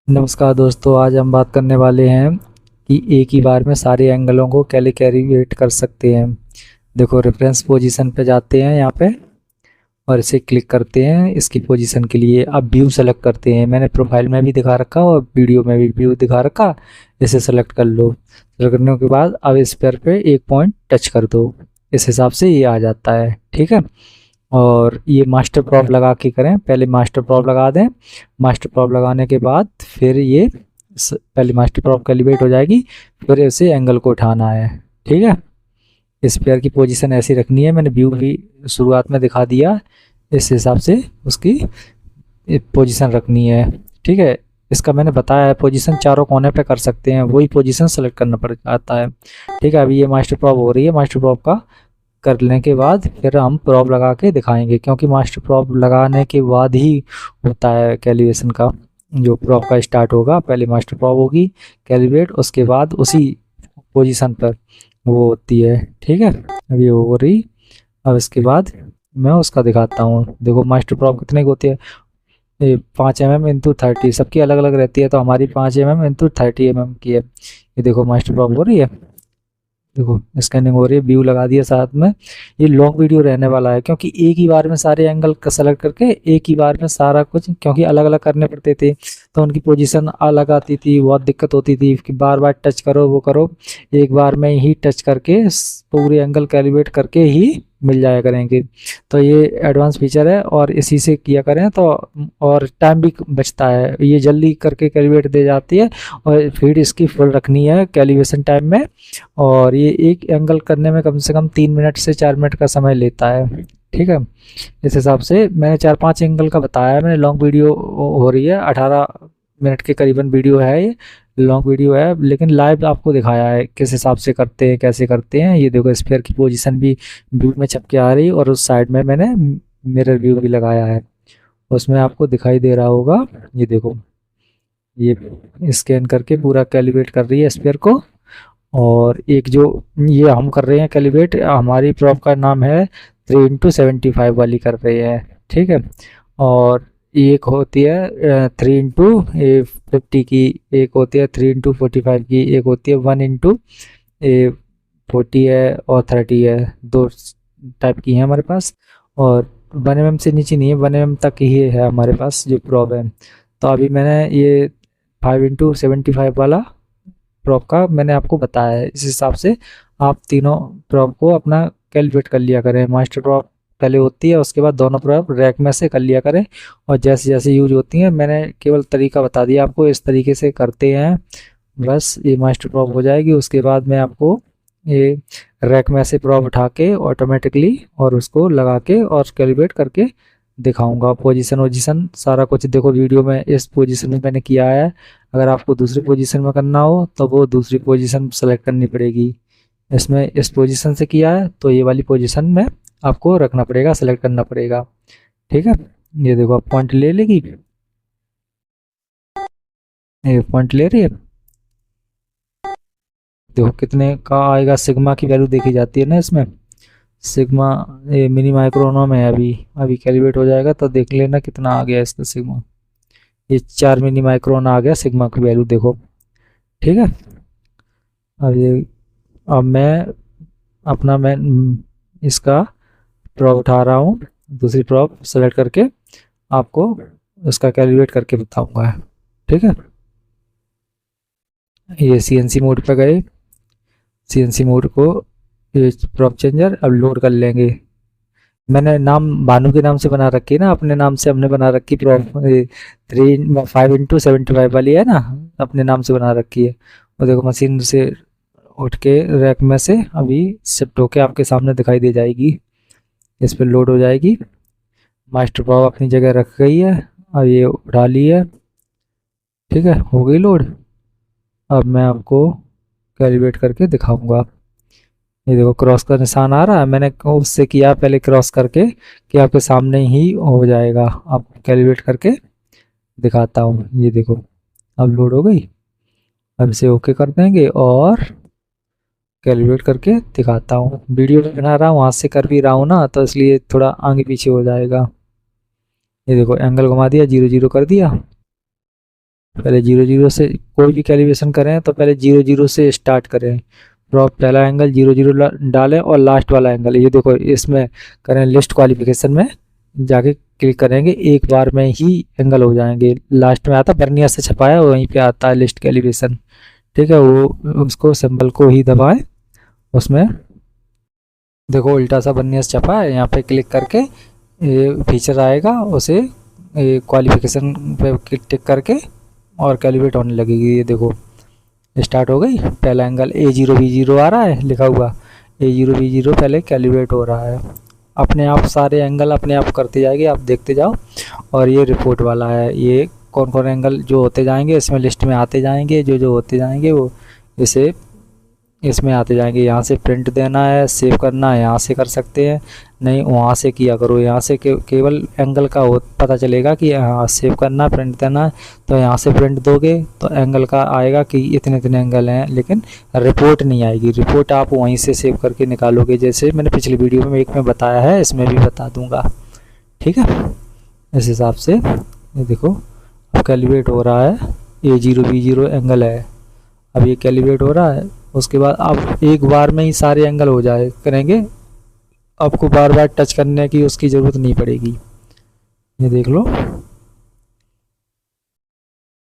नमस्कार दोस्तों, आज हम बात करने वाले हैं कि एक ही बार में सारे एंगलों को कैलिब्रेट कर सकते हैं। देखो, रेफरेंस पोजीशन पे जाते हैं यहाँ पे और इसे क्लिक करते हैं। इसकी पोजीशन के लिए अब व्यू सेलेक्ट करते हैं। मैंने प्रोफाइल में भी दिखा रखा और वीडियो में भी व्यू दिखा रखा। इसे सेलेक्ट कर लो। सेलेक्ट करने के बाद अब इस पे एक पॉइंट टच कर दो। इस हिसाब से ये आ जाता है। ठीक है। और ये मास्टर प्रॉप लगा के करें। पहले मास्टर प्रॉप लगा दें। मास्टर प्रॉप लगाने के बाद फिर ये पहले मास्टर प्रॉप कैलिब्रेट हो जाएगी। फिर इसे एंगल को उठाना है। ठीक है। स्पेयर की पोजीशन ऐसी रखनी है। मैंने व्यू भी शुरुआत में दिखा दिया। इस हिसाब से उसकी पोजीशन रखनी है। ठीक है। इसका मैंने बताया है, पोजीशन चारों कोने पे कर सकते हैं, वही पोजीशन सेलेक्ट करना पड़ जाता है। ठीक है। अभी ये मास्टर प्रॉप हो रही है। मास्टर प्रॉप का करने के बाद फिर हम प्रॉप लगा के दिखाएंगे, क्योंकि मास्टर प्रॉप लगाने के बाद ही होता है कैलिब्रेशन का जो प्रॉप का स्टार्ट होगा। पहले मास्टर प्रॉप होगी कैलिब्रेट, उसके बाद उसी पोजीशन पर वो होती है। ठीक है। अब ये हो रही। अब इसके बाद मैं उसका दिखाता हूँ। देखो, मास्टर प्रॉप कितने की होती है। ये 5 mm x 30 सबकी अलग अलग रहती है, तो हमारी 5 mm x 30 mm की है। ये देखो मास्टर प्रॉप हो रही है। देखो स्कैनिंग हो रही है, व्यू लगा दिया साथ में। ये लॉन्ग वीडियो रहने वाला है, क्योंकि एक ही बार में सारे एंगल का सेलेक्ट करके एक ही बार में सारा कुछ, क्योंकि अलग अलग करने पड़ते थे तो उनकी पोजीशन अलग आती थी, बहुत दिक्कत होती थी कि बार बार टच करो वो करो। एक बार में ही टच करके पूरे एंगल कैलिब्रेट करके ही मिल जाया करेंगे। तो ये एडवांस फीचर है और इसी से किया करें तो और टाइम भी बचता है। ये जल्दी करके कैलिब्रेट दे जाती है। और फीड इसकी फुल रखनी है कैलिब्रेशन टाइम में। और ये एक एंगल करने में कम से कम 3 मिनट से 4 मिनट का समय लेता है। ठीक है। इस हिसाब से मैंने 4-5 एंगल का बताया है। मैंने लॉन्ग वीडियो हो रही है, 18 मिनट के करीबन वीडियो है। ये लॉन्ग वीडियो है, लेकिन लाइव आपको दिखाया है किस हिसाब से करते हैं, कैसे करते हैं। ये देखो स्फीयर की पोजीशन भी व्यू में छप के आ रही, और उस साइड में मैंने मिरर व्यू भी लगाया है, उसमें आपको दिखाई दे रहा होगा। ये देखो, ये स्कैन करके पूरा कैलिब्रेट कर रही है स्फीयर को। और एक जो ये हम कर रहे हैं कैलिब्रेट, हमारी प्रॉप का नाम है 3x75 वाली कर रहे हैं। ठीक है। और एक होती है 3x50 की, एक होती है 3x45 की, एक होती है 1x40 है और 30 है। दो टाइप की है हमारे पास। और 1 mm से नीचे नहीं है, 1 mm तक ही है हमारे पास जो प्रॉप है। तो अभी मैंने ये 5x75 वाला प्रॉप का मैंने आपको बताया है। इस हिसाब से आप तीनों प्रॉप को अपना कैलकुलेट कर लिया करें। मास्टर प्रॉप पहले होती है, उसके बाद दोनों प्रॉप रैक में से कर लिया करें। और जैसे जैसे यूज होती हैं, मैंने केवल तरीका बता दिया आपको, इस तरीके से करते हैं। बस ये मास्टर प्रॉप हो जाएगी। उसके बाद मैं आपको ये रैक में से प्रॉप उठा के ऑटोमेटिकली और उसको लगा के और कैलिब्रेट करके दिखाऊंगा। पोजीशन वोजीशन सारा कुछ देखो वीडियो में इस पोजीशन में मैंने किया है। अगर आपको दूसरी पोजीशन में करना हो तो वो दूसरी पोजीशन सेलेक्ट करनी पड़ेगी। इसमें इस पोजीशन से किया है तो ये वाली पोजीशन में आपको रखना पड़ेगा, सेलेक्ट करना पड़ेगा। ठीक है। ये देखो आप पॉइंट ले लेगी, ये पॉइंट ले रही है। देखो कितने का आएगा, सिग्मा की वैल्यू देखी जाती है ना इसमें। सिग्मा ये मिनी माइक्रोनों में है। अभी अभी कैलिब्रेट हो जाएगा तो देख लेना कितना आ गया इसका सिग्मा। ये 4 मिनी माइक्रोन आ गया सिग्मा की वैल्यू, देखो। ठीक है। अब ये अब मैं इसका प्रॉप उठा रहा हूँ, दूसरी प्रॉप सेलेक्ट करके आपको उसका कैलकुलेट करके बताऊंगा। ठीक है। ये सीएनसी मोड पे गए। सीएनसी मोड को ये प्रॉप चेंजर अब लोड कर लेंगे। मैंने नाम भानु के नाम से बना रखी है ना, अपने नाम से हमने बना रखी प्रॉप 5x75 वाली है ना, अपने नाम से बना रखी है। और देखो मशीन से उठ के रैक में से अभी शिफ्ट होके आपके सामने दिखाई दे जाएगी। इस पर लोड हो जाएगी। मास्टर प्रॉप अपनी जगह रख गई है और ये उठा ली है। ठीक है, हो गई लोड। अब मैं आपको कैलिब्रेट करके दिखाऊंगा। ये देखो क्रॉस का निशान आ रहा है, मैंने उससे किया पहले क्रॉस करके कि आपके सामने ही हो जाएगा। अब कैलिब्रेट करके दिखाता हूँ। ये देखो अब लोड हो गई। अब इसे ओके कर देंगे और कैलकुलेट करके दिखाता हूँ। वीडियो में बना रहा हूँ, हाथ से कर भी रहा हूँ ना, तो इसलिए थोड़ा आगे पीछे हो जाएगा। ये देखो एंगल घुमा दिया, 0 0 कर दिया। पहले 0 0 से कोई भी कैलिब्रेशन करें तो पहले 0 0 से स्टार्ट करें। प्रॉप पहला एंगल 0 0 डालें और लास्ट वाला एंगल ये देखो इसमें करें, लिस्ट क्वालिफिकेशन में जाके क्लिक करेंगे, एक बार में ही एंगल हो जाएंगे। लास्ट में आता बर्नियर से छपाया वहीं पे आता है लिस्ट कैलिब्रेशन, ठीक है। वो उसको सिंबल को ही दबाएं, उसमें देखो उल्टा सा बर्नियर से छपा है, यहाँ पे क्लिक करके ये फीचर आएगा, उसे क्वालिफिकेशन पे टिक करके और कैलिब्रेट होने लगेगी। ये देखो स्टार्ट हो गई, पहला एंगल A0B0 आ रहा है लिखा हुआ, A0B0 पहले कैलिब्रेट हो रहा है। अपने आप सारे एंगल अपने आप करते जाएगी, आप देखते जाओ। और ये रिपोर्ट वाला है, ये कौन कौन एंगल जो होते जाएंगे इसमें लिस्ट में आते जाएंगे, जो जो होते जाएंगे वो इसे इसमें आते जाएंगे। यहाँ से प्रिंट देना है, सेव करना है, यहाँ से कर सकते हैं, नहीं वहाँ से किया करो। यहाँ से केवल एंगल का हो पता चलेगा कि हाँ सेव करना, प्रिंट देना है, तो यहाँ से प्रिंट दोगे तो एंगल का आएगा कि इतने इतने एंगल हैं, लेकिन रिपोर्ट नहीं आएगी। रिपोर्ट आप वहीं से सेव करके निकालोगे, जैसे मैंने पिछली वीडियो में एक में बताया है, इसमें भी बता दूँगा, ठीक है। इस हिसाब से ये देखो अब कैलिब्रेट हो रहा है, A0B0 एंगल है, अब ये कैलिब्रेट हो रहा है। उसके बाद अब एक बार में ही सारे एंगल हो जाए करेंगे, आपको बार बार टच करने की उसकी ज़रूरत नहीं पड़ेगी। ये देख लो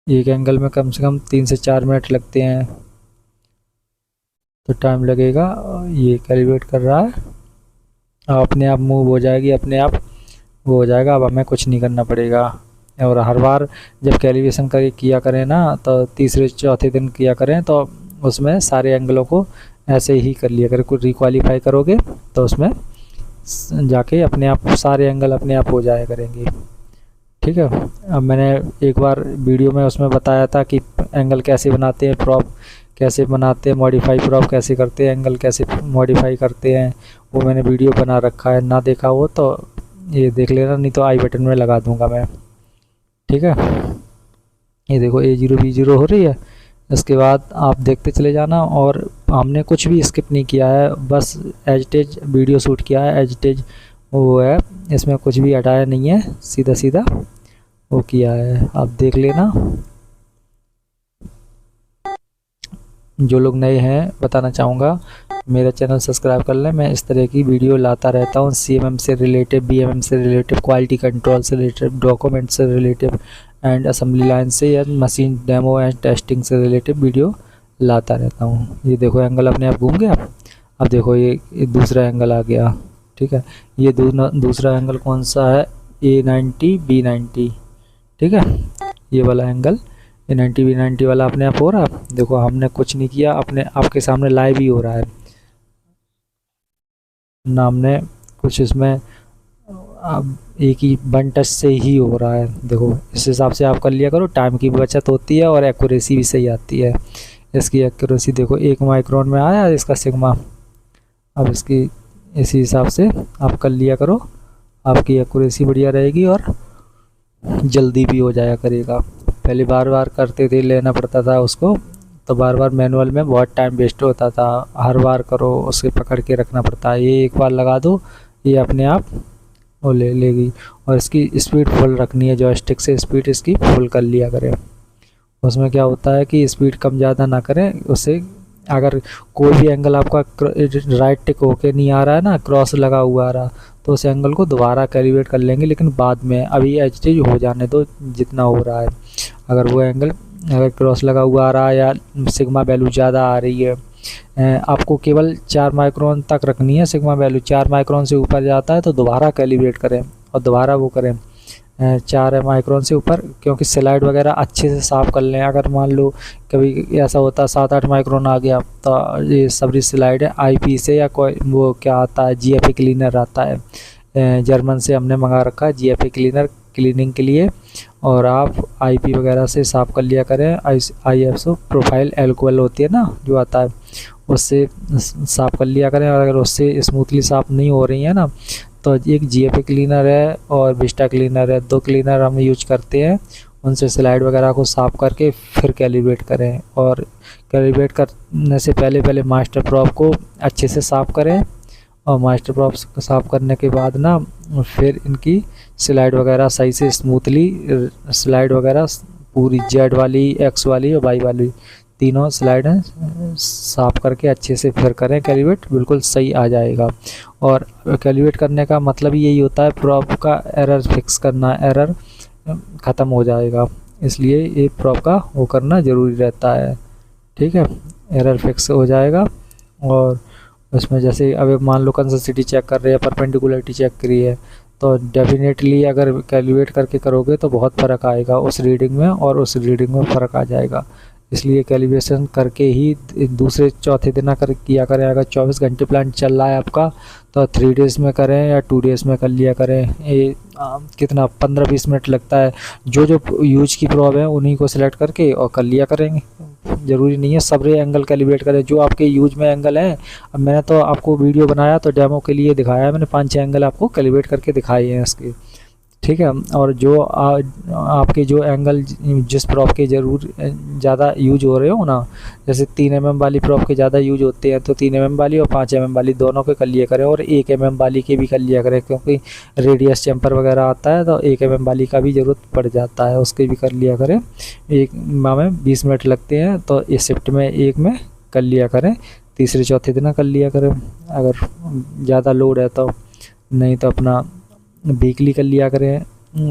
एक एंगल में कम से कम 3 से 4 मिनट लगते हैं, तो टाइम लगेगा। ये कैलिब्रेट कर रहा है, अपने आप मूव हो जाएगी, अपने आप वो हो जाएगा, अब हमें कुछ नहीं करना पड़ेगा। और हर बार जब कैलिब्रेशन किया करें ना, तो तीसरे चौथे दिन किया करें, तो उसमें सारे एंगलों को ऐसे ही कर लिया करें। कुछ रिक्वालीफाई करोगे तो उसमें जाके अपने आप सारे एंगल अपने आप हो जाया करेंगे, ठीक है। अब मैंने एक बार वीडियो में उसमें बताया था कि एंगल कैसे बनाते हैं, प्रॉप कैसे बनाते हैं, मॉडिफाई प्रॉप कैसे करते हैं, एंगल कैसे मॉडिफाई करते हैं, वो मैंने वीडियो बना रखा है। ना देखा हो तो ये देख लेना, नहीं तो आई बटन में लगा दूंगा मैं, ठीक है। ये देखो A0B0 हो रही है, इसके बाद आप देखते चले जाना। और हमने कुछ भी स्किप नहीं किया है, बस as it is video shoot किया है, एज इट इज वो है, इसमें कुछ भी हटाया नहीं है, सीधा सीधा वो किया है, आप देख लेना। जो लोग नए हैं बताना चाहूँगा मेरा चैनल सब्सक्राइब कर लें, मैं इस तरह की वीडियो लाता रहता हूँ, CMM से रिलेटिव, BMM से रिलेटिव, क्वालिटी कंट्रोल से रिलेटिव, डॉक्यूमेंट से रिलेटिव एंड असेंबली लाइन से या मशीन डेमो एंड टेस्टिंग से रिलेटिव वीडियो लाता रहता हूँ। ये देखो एंगल अपने आप घूम गया। अब देखो ये दूसरा एंगल आ गया, ठीक है। ये दूसरा एंगल कौन सा है, A90 B90, ठीक है। ये वाला एंगल A90 B90 वाला अपने आप हो रहा है। देखो हमने कुछ नहीं किया, अपने आपके सामने लाइव ही हो रहा है ना, हमने कुछ इसमें अब एक ही वन टच से ही हो रहा है। देखो इस हिसाब से आप कर लिया करो, टाइम की बचत होती है और एक्यूरेसी भी सही आती है। इसकी एक्यूरेसी देखो 1 माइक्रोन में आया इसका सिग्मा। अब इसकी इसी हिसाब से आप कर लिया करो, आपकी एक्यूरेसी बढ़िया रहेगी और जल्दी भी हो जाया करेगा। पहले बार बार करते थे, लेना पड़ता था उसको, तो बार बार मैनुअल में बहुत टाइम वेस्ट होता था, हर बार करो उसे पकड़ के रखना पड़ता है। ये एक बार लगा दो, ये अपने आप वो ले लेगी। और इसकी स्पीड फुल रखनी है, जॉयस्टिक से स्पीड इसकी फुल कर लिया करें। उसमें क्या होता है कि स्पीड कम ज़्यादा ना करें, उससे अगर कोई भी एंगल आपका राइट टिक होके नहीं आ रहा है ना, क्रॉस लगा हुआ आ रहा, तो उस एंगल को दोबारा कैलिब्रेट कर लेंगे, लेकिन बाद में, अभी एचटी हो जाने दो जितना हो रहा है। अगर वो एंगल अगर क्रॉस लगा हुआ आ रहा है या सिग्मा वैल्यू ज़्यादा आ रही है, आपको केवल 4 माइक्रोन तक रखनी है सिग्मा वैल्यू, 4 माइक्रोन से ऊपर जाता है तो दोबारा कैलिब्रेट करें और दोबारा वो करें 4 माइक्रोन से ऊपर, क्योंकि स्लाइड वगैरह अच्छे से साफ़ कर लें। अगर मान लो कभी ऐसा होता है 7-8 माइक्रोन आ गया, तो ये सबरी स्लाइड है IP से, या कोई वो क्या आता है GFA क्लीनर आता है, जर्मन से हमने मंगा रखा है GFA क्लीनर क्लीनिंग के लिए, और आप IP वगैरह से साफ़ कर लिया करें। ISO प्रोफाइल एल्कोहल होती है ना जो आता है, उससे साफ़ कर लिया करें। और अगर उससे स्मूथली साफ़ नहीं हो रही है ना, तो एक GFA क्लीनर है और विस्टा क्लीनर है, 2 क्लीनर हम यूज करते हैं, उनसे स्लाइड वगैरह को साफ़ करके फिर कैलिब्रेट करें। और कैलिब्रेट करने से पहले मास्टर प्रॉप को अच्छे से साफ़ करें, और मास्टर प्रॉप साफ़ करने के बाद फिर इनकी स्लाइड वगैरह सही से स्मूथली स्लाइड वगैरह पूरी जेड वाली, एक्स वाली और वाई वाली तीनों स्लाइड हैं साफ करके अच्छे से फिर करें कैलिब्रेट, बिल्कुल सही आ जाएगा। और कैलिब्रेट करने का मतलब यही होता है प्रॉप का एरर फिक्स करना, एरर ख़त्म हो जाएगा, इसलिए ये प्रॉप का वो करना ज़रूरी रहता है। ठीक है, एरर फिक्स हो जाएगा। और उसमें जैसे अब मान लो कंसिस्टेंसी चेक कर रहे हैं, परपेंडिकुलरिटी चेक करी है, तो डेफिनेटली अगर कैलकुलेट करके करोगे तो बहुत फ़र्क आएगा उस रीडिंग में और उस रीडिंग में फ़र्क आ जाएगा। इसलिए कैलिब्रेशन करके ही दूसरे चौथे दिन अगर किया करें। अगर 24 घंटे प्लांट चल रहा है आपका तो 3 डेज़ में करें या 2 डेज़ में कर लिया करें। ये कितना 15-20 मिनट लगता है। जो जो यूज की प्रॉब है उन्हीं को सिलेक्ट करके और कर लिया करेंगे। ज़रूरी नहीं है सब एंगल कैलिब्रेट करें, जो आपके यूज में एंगल हैं। अब मैंने तो आपको वीडियो बनाया तो डेमो के लिए दिखाया है, मैंने 5-6 एंगल आपको कैलिब्रेट करके दिखाए हैं इसके। ठीक है, और जो आपके जो एंगल जिस प्रॉप के ज़रूर ज़्यादा यूज हो रहे हो ना, जैसे 3 mm वाली प्रॉप के ज़्यादा यूज होते हैं तो 3 mm वाली और 5 mm वाली दोनों के कर लिया करें, और 1 mm वाली के भी कर लिया करें, क्योंकि रेडियस चैम्पर वगैरह आता है तो 1 mm वाली का भी ज़रूरत पड़ जाता है, उसके भी कर लिया करें। एक में 20 मिनट लगते हैं तो इस शिफ्ट में एक में कर लिया करें, तीसरे चौथे दिन कर लिया करें अगर ज़्यादा लोड है तो। नहीं तो अपना वीकली कर लिया करें।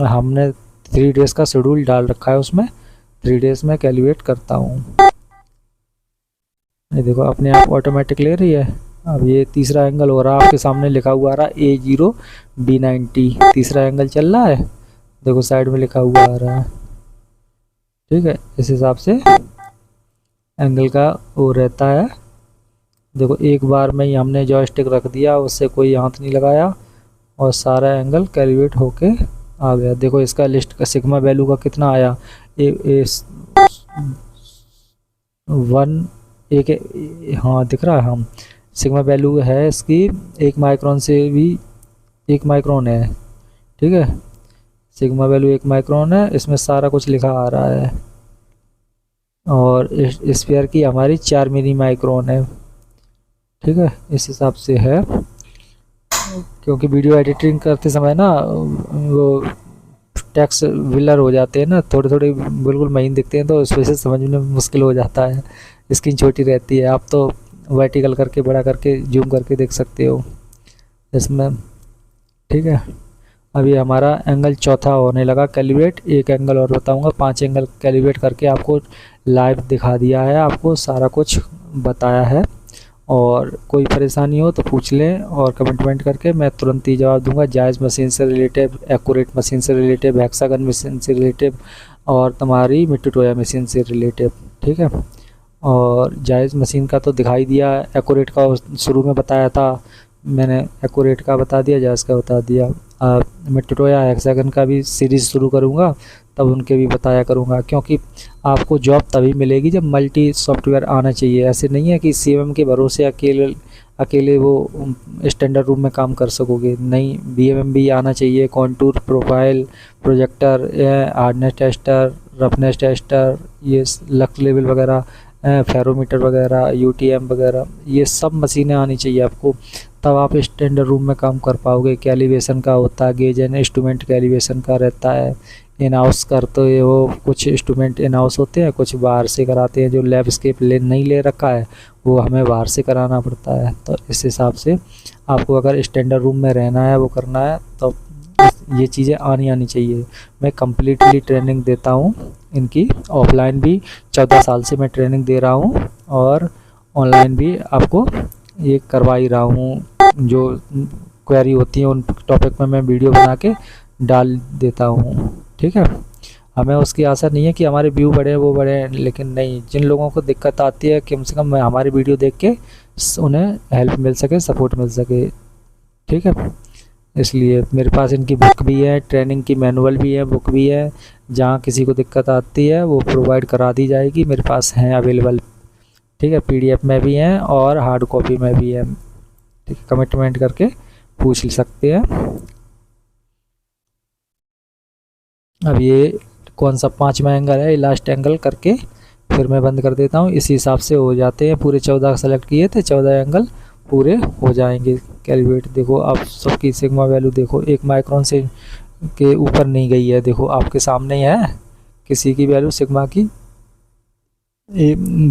हमने 3 डेज़ का शेड्यूल डाल रखा है, उसमें 3 डेज़ में कैलकुलेट करता हूँ। ये देखो अपने आप ऑटोमेटिक ले रही है। अब ये तीसरा एंगल हो रहा है, आपके सामने लिखा हुआ आ रहा है A0 B90, तीसरा एंगल चल रहा है, देखो साइड में लिखा हुआ आ रहा है। ठीक है, इस हिसाब से एंगल का वो रहता है। देखो एक बार में ही हमने जॉयस्टिक रख दिया, उससे कोई हाथ नहीं लगाया और सारा एंगल कैलकुलेट होके आ गया। देखो इसका लिस्ट का सिग्मा वैल्यू का कितना आया, हाँ दिख रहा है। हम सिग्मा वैल्यू है इसकी 1 माइक्रोन से भी 1 माइक्रोन है। ठीक है, सिग्मा वैल्यू 1 माइक्रोन है, इसमें सारा कुछ लिखा आ रहा है। और स्फीयर की हमारी 4 मिली माइक्रोन है। ठीक है, इस हिसाब से है, क्योंकि वीडियो एडिटिंग करते समय ना वो टेक्स्ट विलर हो जाते हैं ना, थोड़े थोड़े बिल्कुल महीन दिखते हैं, तो इस वजह से समझने में मुश्किल हो जाता है। स्क्रीन छोटी रहती है, आप तो वर्टिकल करके बड़ा करके जूम करके देख सकते हो इसमें। ठीक है, अभी हमारा एंगल चौथा होने लगा कैलिब्रेट। एक एंगल और बताऊंगा, 5 एंगल कैलिब्रेट करके आपको लाइव दिखा दिया है, आपको सारा कुछ बताया है। और कोई परेशानी हो तो पूछ लें और कमेंट करके मैं तुरंत ही जवाब दूंगा। जायज़ मशीन से रिलेटिव, एक्यूरेट मशीन से रिलेटिव, हेक्सागन मशीन से रिलेटिव और तुम्हारी मिट्टूटोया मशीन से रिलेटिव। ठीक है, और जायज़ मशीन का तो दिखाई दिया, एक्यूरेट का शुरू में बताया था मैंने, एक्यूरेट का बता दिया, जायज़ का बता दिया। मिट्टूटोया हेक्सागन का भी सीरीज़ शुरू करूँगा तब उनके भी बताया करूँगा, क्योंकि आपको जॉब तभी मिलेगी जब मल्टी सॉफ्टवेयर आना चाहिए। ऐसे नहीं है कि CMM के भरोसे अकेले वो स्टैंडर्ड रूम में काम कर सकोगे, नहीं, BMM भी आना चाहिए, contour, profile, projector, hardness tester, roughness tester, ये लक्स लेवल वगैरह, फेरोमीटर वगैरह, UTM वगैरह, ये सब मशीनें आनी चाहिए आपको, तब आप स्टैंडर्ड रूम में काम कर पाओगे। कैलिब्रेशन का होता है, गेज एंड इंस्ट्रूमेंट कैलिब्रेशन का रहता है। इन हाउस करते हुए वो कुछ इंस्ट्रूमेंट इन हाउस होते हैं, कुछ बाहर से कराते हैं, जो लैब स्केप नहीं ले रखा है वो हमें बाहर से कराना पड़ता है। तो इस हिसाब से आपको अगर स्टैंडर्ड रूम में रहना है, वो करना है, तो ये चीज़ें आनी चाहिए। मैं कम्प्लीटली ट्रेनिंग देता हूँ इनकी, ऑफलाइन भी 14 साल से मैं ट्रेनिंग दे रहा हूँ और ऑनलाइन भी आपको ये करवा ही रहा हूँ। जो क्वेरी होती है उन टॉपिक में मैं वीडियो बना के डाल देता हूँ। ठीक है, हमें उसकी आशा नहीं है कि हमारे व्यू बढ़े वो बढ़े, लेकिन नहीं, जिन लोगों को दिक्कत आती है कम से कम हमारी वीडियो देख के उन्हें हेल्प मिल सके, सपोर्ट मिल सके। ठीक है, इसलिए मेरे पास इनकी बुक भी है, ट्रेनिंग की मैनुअल भी है, बुक भी है, जहाँ किसी को दिक्कत आती है वो प्रोवाइड करा दी जाएगी, मेरे पास हैं अवेलेबल। ठीक है, PDF में भी हैं और हार्ड कॉपी में भी है। ठीक है, कमिटमेंट करके पूछ सकते हैं। अब ये कौन सा 5वां एंगल है, लास्ट एंगल करके फिर मैं बंद कर देता हूँ। इसी हिसाब से हो जाते हैं, पूरे 14 सेलेक्ट किए थे, 14 एंगल पूरे हो जाएंगे कैलकुलेट। देखो आप सबकी सिग्मा वैल्यू देखो, 1 माइक्रोन से के ऊपर नहीं गई है, देखो आपके सामने ही है किसी की वैल्यू सिग्मा की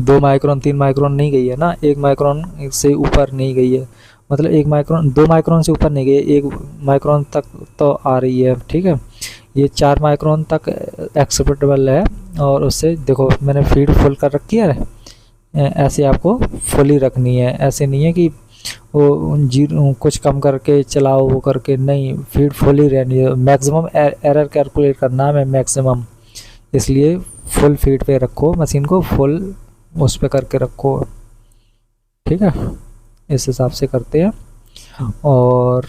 2 माइक्रोन 3 माइक्रोन नहीं गई है ना, 1 माइक्रोन से ऊपर नहीं गई है, मतलब 1 माइक्रोन 2 माइक्रोन से ऊपर नहीं गई है, 1 माइक्रोन तक तो आ रही है। ठीक है, ये 4 माइक्रोन तक एक्सेप्टेबल है। और उससे देखो मैंने फीड फुल कर रखी है, ऐसे आपको फुल ही रखनी है, ऐसे नहीं है कि वो जीरो कुछ कम करके चलाओ वो करके, नहीं, फीड फुल ही रहनी है। मैक्सिमम एरर कैलकुलेट करना है मैक्सिमम, इसलिए फुल फीड पे रखो मशीन को, फुल उस पे करके रखो। ठीक है, इस हिसाब से करते हैं। और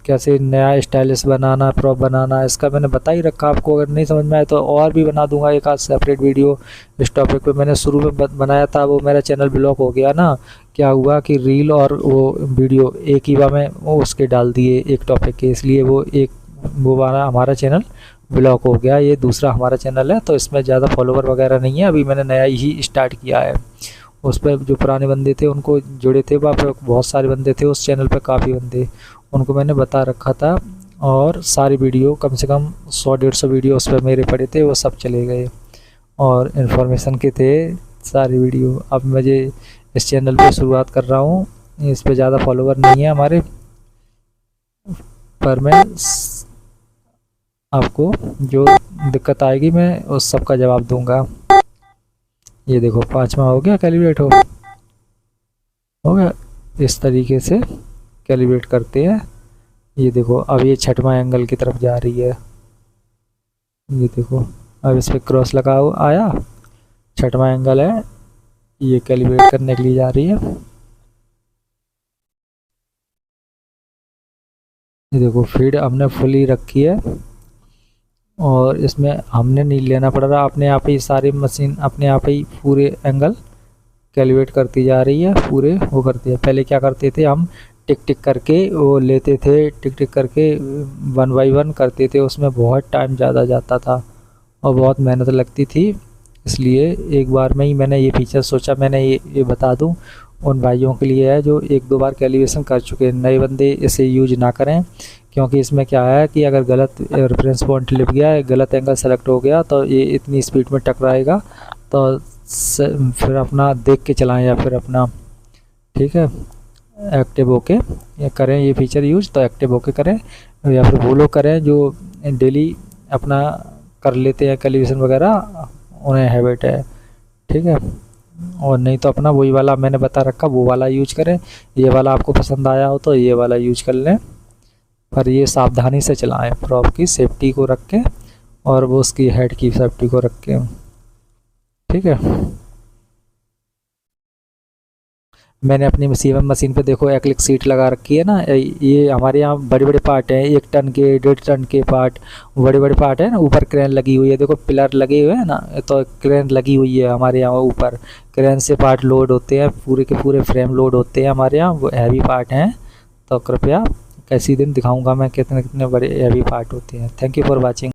कैसे नया स्टाइलिश बनाना, प्रॉप बनाना, इसका मैंने बता ही रखा आपको। अगर नहीं समझ में आए तो और भी बना दूंगा एक आध सेपरेट वीडियो इस टॉपिक पे। मैंने शुरू में बनाया था, वो मेरा चैनल ब्लॉक हो गया ना, क्या हुआ कि रील और वो वीडियो एक ही बार में वो उसके डाल दिए एक टॉपिक के, इसलिए वो वाला हमारा चैनल ब्लॉक हो गया। ये दूसरा हमारा चैनल है, तो इसमें ज़्यादा फॉलोवर वगैरह नहीं है, अभी मैंने नया ही स्टार्ट किया है। उस पर जो पुराने बंदे थे उनको जुड़े थे, वहाँ पर बहुत सारे बंदे थे उस चैनल पर, काफ़ी बंदे, उनको मैंने बता रखा था। और सारी वीडियो कम से कम 100-150 वीडियो उस पर मेरे पड़े थे, वो सब चले गए और इन्फॉर्मेशन के थे सारी वीडियो। अब मुझे इस चैनल पे शुरुआत कर रहा हूँ, इस पे ज़्यादा फॉलोवर नहीं है हमारे, पर मैं आपको जो दिक्कत आएगी मैं उस सब का जवाब दूंगा। ये देखो 5वां हो गया, कैलिब्रेट हो गया। इस तरीके से कैलिब्रेट करते हैं। ये देखो अब ये 6वां एंगल की तरफ जा रही है, ये देखो अब इस पर क्रॉस लगा आया, 6वां एंगल है, ये कैलिब्रेट करने के लिए जा रही है। ये देखो फीड हमने फुली रखी है और इसमें हमने नहीं लेना पड़ रहा, अपने आप ही सारी मशीन अपने आप ही पूरे एंगल कैलिब्रेट करती जा रही है, पूरे वो करती है। पहले क्या करते थे हम, टिक टिक करके वो लेते थे, टिक टिक करके 1 बाई 1 करते थे, उसमें बहुत टाइम ज़्यादा जाता था और बहुत मेहनत लगती थी। इसलिए एक बार में ही मैंने ये फीचर सोचा, मैंने ये बता दूं उन भाइयों के लिए है जो 1-2 बार कैलिब्रेशन कर चुके हैं। नए बंदे इसे यूज ना करें, क्योंकि इसमें क्या है कि अगर गलत रेफरेंस पॉइंट लिप गया, गलत एंगल सेलेक्ट हो गया तो ये इतनी स्पीड में टकराएगा, तो फिर अपना देख के चलाएं या फिर अपना, ठीक है, एक्टिव होके या करें ये फीचर यूज, तो एक्टिव होके करें, या फिर वो लोग करें जो डेली अपना कर लेते हैं कैलिब्रेशन वगैरह, उन्हें हैबिट है। ठीक है, और नहीं तो अपना वही वाला मैंने बता रखा वो वाला यूज करें। ये वाला आपको पसंद आया हो तो ये वाला यूज कर लें, पर ये सावधानी से चलाएं, प्रॉप की सेफ्टी को रख के और वो उसकी हेड की सेफ्टी को रख के। ठीक है, मैंने अपनी मशीन पे देखो एक्लिक सीट लगा रखी है ना, ये हमारे यहाँ बड़े बड़े पार्ट हैं, 1 टन के 1.5 टन के पार्ट, बड़े बड़े पार्ट है ना। ऊपर क्रेन लगी हुई है, देखो पिलर लगे हुए हैं ना, तो क्रेन लगी हुई है हमारे यहाँ ऊपर, क्रेन से पार्ट लोड होते हैं, पूरे के पूरे फ्रेम लोड होते हैं हमारे यहाँ, वो हैवी पार्ट हैं। तो कृपया किसी दिन दिखाऊंगा मैं कितने कितने बड़े हैवी पार्ट होते हैं। Thank you for watching.